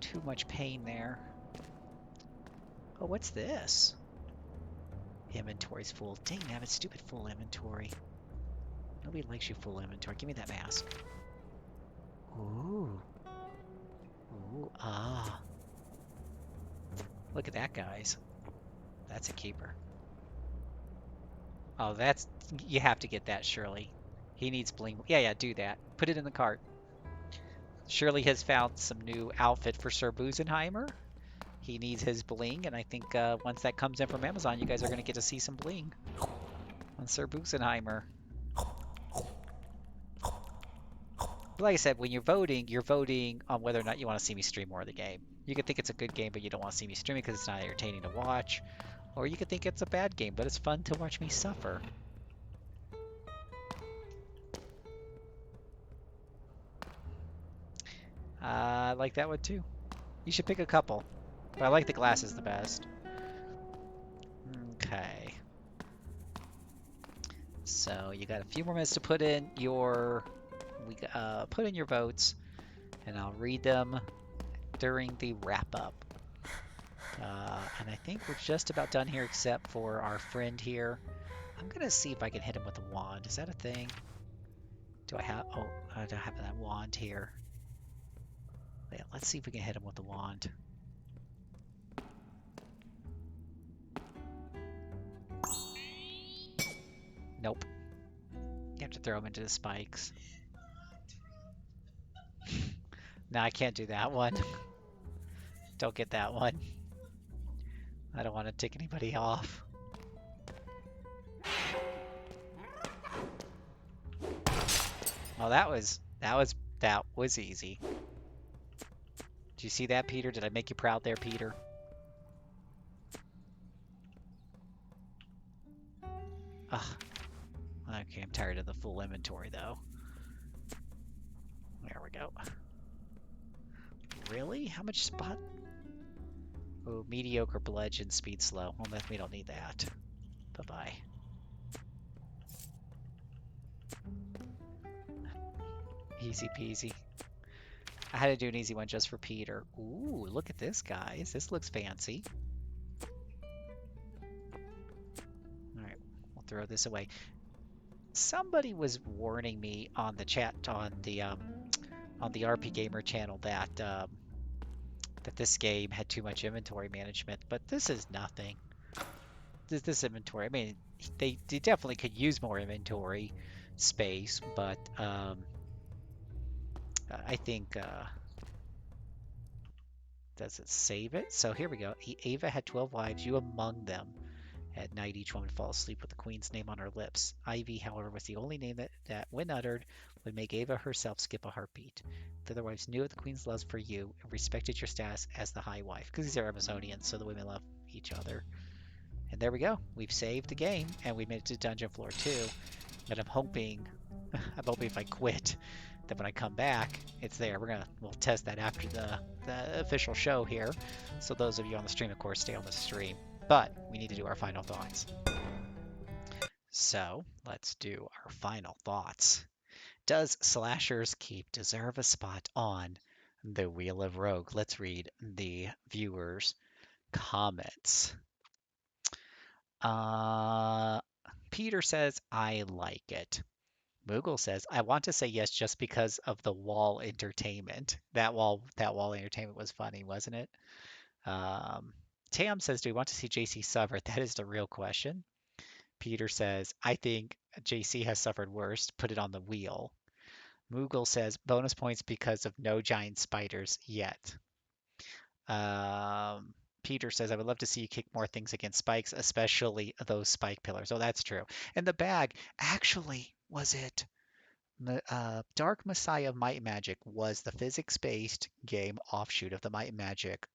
too much pain there. Oh, what's this? Inventory's full. Dang, damn it, stupid full inventory. Nobody likes you full inventory. Give me that mask. Ooh. Ooh, ah. Look at that, guys. That's a keeper. Oh, that's... You have to get that, Shirley. He needs bling. Yeah, do that. Put it in the cart. Shirley has found some new outfit for Sir Busenheimer. He needs his bling, and I think once that comes in from Amazon, you guys are going to get to see some bling on Sir Busenheimer. But like I said, when you're voting on whether or not you want to see me stream more of the game. You could think it's a good game, but you don't want to see me stream it because it's not entertaining to watch. Or you could think it's a bad game, but it's fun to watch me suffer. I like that one too. You should pick a couple. But I like the glasses the best. Okay. So you got a few more minutes to put in your votes, and I'll read them during the wrap up. And I think we're just about done here, except for our friend here. I'm gonna see if I can hit him with a wand. Is that a thing? Do I have? Oh, I don't have that wand here. Yeah, let's see if we can hit him with a wand. Nope. You have to throw him into the spikes. No, I can't do that one. Don't get that one. I don't want to tick anybody off. Well, that was easy. Did you see that, Peter? Did I make you proud there, Peter? Ugh. Okay, I'm tired of the full inventory, though. There we go. Really? How much spot? Oh, mediocre bludgeon, speed slow. Well, we don't need that. Bye-bye. Easy peasy. I had to do an easy one just for Peter. Ooh, look at this, guys. This looks fancy. Alright, we'll throw this away. Somebody was warning me on the chat on the RP Gamer channel that that this game had too much inventory management, but this is nothing. This inventory, I mean, they definitely could use more inventory space, but I think does it save it? So here we go. Ava had 12 wives, you among them. At night, each woman would fall asleep with the queen's name on her lips. Ivy, however, was the only name that when uttered, would make Ava herself skip a heartbeat. The other wives knew of the queen's love for you and respected your status as the high wife. Because these are Amazonians, so the women love each other. And there we go. We've saved the game, and we made it to Dungeon Floor 2. And I'm hoping, I'm hoping if I quit, that when I come back, it's there. We'll test that after the official show here. So those of you on the stream, of course, stay on the stream. But we need to do our final thoughts. So let's do our final thoughts. Does Slashers Keep deserve a spot on the Wheel of Rogue? Let's read the viewers' comments. Peter says, I like it. Moogle says, I want to say yes just because of the wall entertainment. That wall entertainment was funny, wasn't it? Tam says, do we want to see JC suffer? That is the real question. Peter says, I think JC has suffered worse. Put it on the wheel. Moogle says, bonus points because of no giant spiders yet. Peter says, I would love to see you kick more things against spikes, especially those spike pillars. Oh, that's true. And the bag, actually, was it? Dark Messiah of Might and Magic was the physics-based game offshoot of the Might and Magic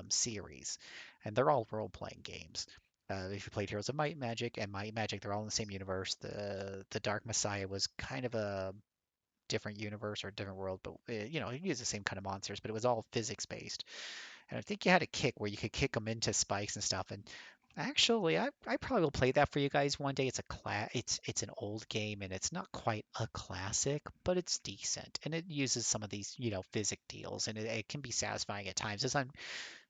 series, and they're all role-playing games. If you played Heroes of Might and Magic and Might and Magic, they're all in the same universe. The Dark Messiah was kind of a different universe or a different world, but it used the same kind of monsters, but it was all physics-based. And I think you had a kick where you could kick them into spikes and stuff. And actually, I probably will play that for you guys one day. It's an old game and it's not quite a classic, but it's decent. And it uses some of these, physic deals, and it can be satisfying at times.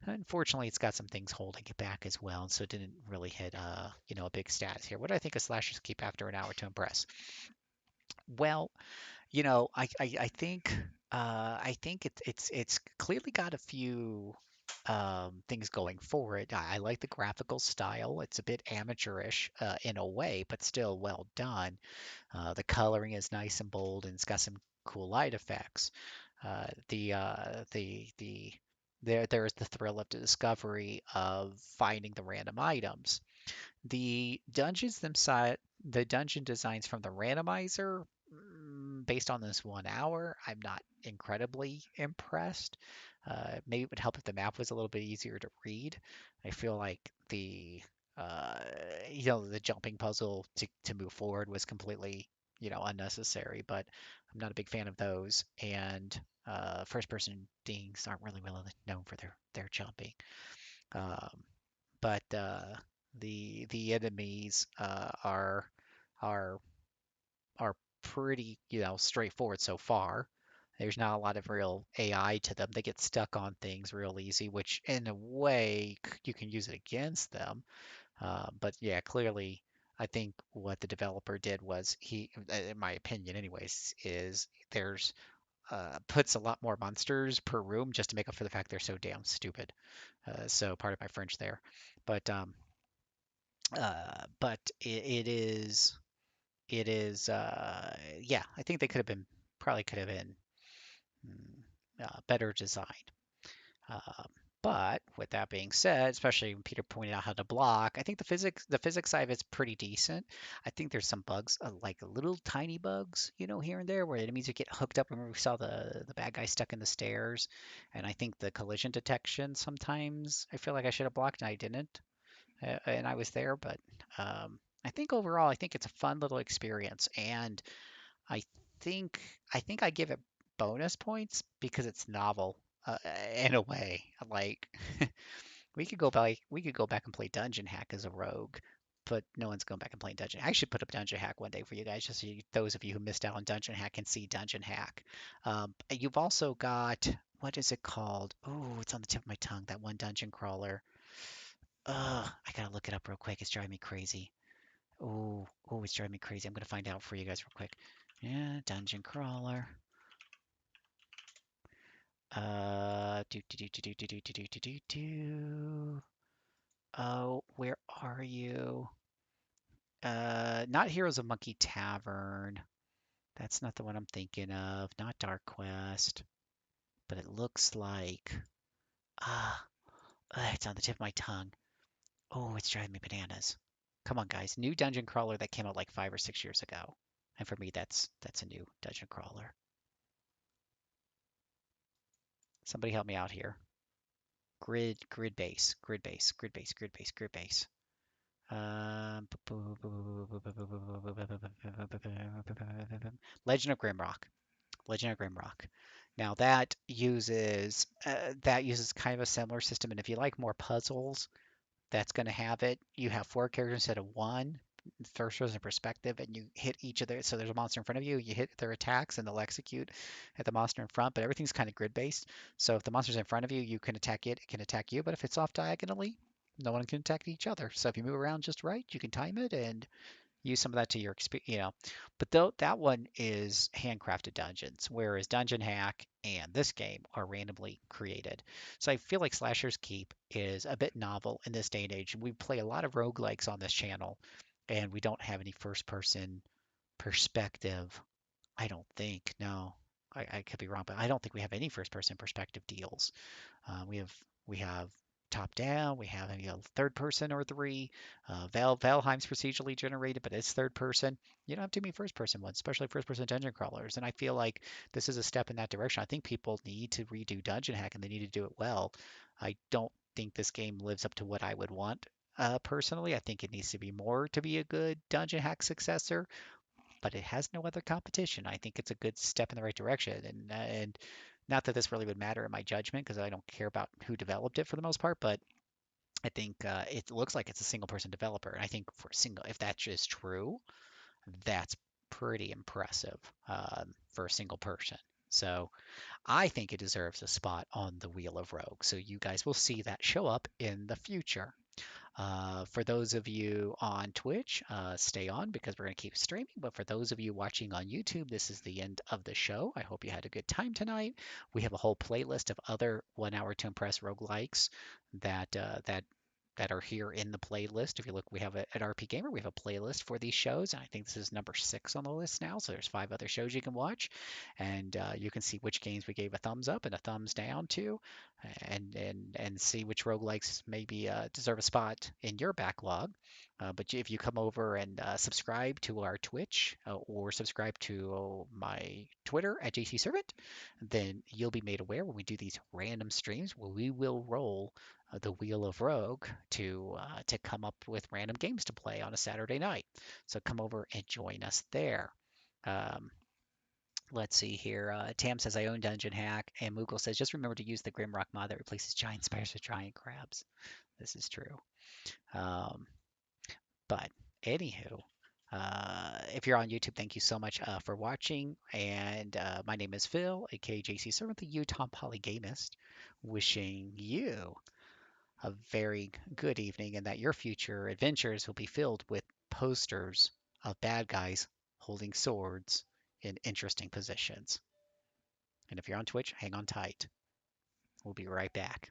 Unfortunately, it's got some things holding it back as well, and so it didn't really hit a big status here. What do I think of Slashers Keep after an hour to impress? Well, I think it's clearly got a few things going for it. I like the graphical style. It's a bit amateurish in a way, but still well done. The coloring is nice and bold, and it's got some cool light effects. The there's the thrill of the discovery of finding the random items. The dungeon designs from the randomizer, based on this 1 hour, I'm not incredibly impressed. Maybe it would help if the map was a little bit easier to read. I feel like uh, the jumping puzzle to move forward was completely, unnecessary, but I'm not a big fan of those. And first person things aren't really well known for their jumping. Um, but the enemies are are pretty, straightforward so far. There's not a lot of real AI to them. They get stuck on things real easy, which in a way you can use it against them. But yeah, clearly, I think what the developer did was in my opinion, anyways, is there's puts a lot more monsters per room just to make up for the fact they're so damn stupid. So part of my French there, but but yeah, I think they could have been better designed. Um, but with that being said, especially when Peter pointed out how to block, I think the physics side of it's pretty decent. I think there's some bugs, like little tiny bugs, here and there, where enemies would get hooked up. Remember we saw the bad guy stuck in the stairs, and I think the collision detection sometimes I feel like I should have blocked and I didn't, and I was there. But I think overall, I think it's a fun little experience, and I think I think I give it bonus points because it's novel in a way. Like we could go back and play Dungeon Hack as a rogue, but no one's going back and playing Dungeon. I should put up Dungeon Hack one day for you guys, just so those of you who missed out on Dungeon Hack can see Dungeon Hack. You've also got, what is it called? Oh, it's on the tip of my tongue. That one dungeon crawler. I gotta look it up real quick. It's driving me crazy. Oh, it's driving me crazy. I'm gonna find out for you guys real quick. Yeah, dungeon crawler. Do do do do do do do do do do do. Oh, where are you? Not Heroes of Monkey Tavern. That's not the one I'm thinking of. Not Dark Quest. But it looks like ah, it's on the tip of my tongue. Oh, it's driving me bananas. Come on, guys. New dungeon crawler that came out like 5 or 6 years ago. And for me, that's a new dungeon crawler. Somebody help me out here. Grid base. Legend of Grimrock. Legend of Grimrock. Now that uses kind of a similar system, and if you like more puzzles, that's going to have it. You have four characters instead of one, first person perspective, and you hit each of their. So there's a monster in front of you. You hit their attacks, and they'll execute at the monster in front. But everything's kind of grid based. So if the monster's in front of you, you can attack it. It can attack you. But if it's off diagonally, no one can attack each other. So if you move around just right, you can time it and use some of that to your experience. But though that one is handcrafted dungeons, whereas Dungeon Hack and this game are randomly created. So I feel like Slasher's Keep is a bit novel in this day and age. We play a lot of roguelikes on this channel, and we don't have any first person perspective. I don't think. No, I could be wrong, but I don't think we have any first person perspective deals. We have top down. We have third person or three. Valheim's procedurally generated, but it's third person. You don't have too many first person ones, especially first person dungeon crawlers. And I feel like this is a step in that direction. I think people need to redo Dungeon Hack and they need to do it well. I don't think this game lives up to what I would want. Personally, I think it needs to be more to be a good Dungeon Hack successor, but it has no other competition. I think it's a good step in the right direction, and not that this really would matter in my judgment because I don't care about who developed it for the most part, but I think it looks like it's a single person developer, and I think for single, if that's just true, that's pretty impressive for a single person. So I think it deserves a spot on the Wheel of Rogue. So you guys will see that show up in the future. For those of you on Twitch, stay on because we're going to keep streaming. But for those of you watching on YouTube, this is the end of the show. I hope you had a good time tonight. We have a whole playlist of other 1 Hour to Impress roguelikes that are here in the playlist. If you look, we have at RP Gamer, we have a playlist for these shows, and I think this is number 6 on the list now. So there's 5 other shows you can watch, and you can see which games we gave a thumbs up and a thumbs down to, and see which roguelikes maybe deserve a spot in your backlog. But if you come over and subscribe to our Twitch or subscribe to my Twitter at JC Servant, then you'll be made aware when we do these random streams where we will roll the Wheel of Rogue to come up with random games to play on a Saturday night. So come over and join us there. Um, let's see here. Tam says I own Dungeon Hack, and Moogle says just remember to use the Grimrock mod that replaces giant spiders with giant crabs. This is true. Um, but anywho, if you're on YouTube, thank you so much for watching. And my name is Phil, aka JC Servant, the Utah Polygamist, wishing you a very good evening and that your future adventures will be filled with posters of bad guys holding swords in interesting positions. And if you're on Twitch, hang on tight. We'll be right back.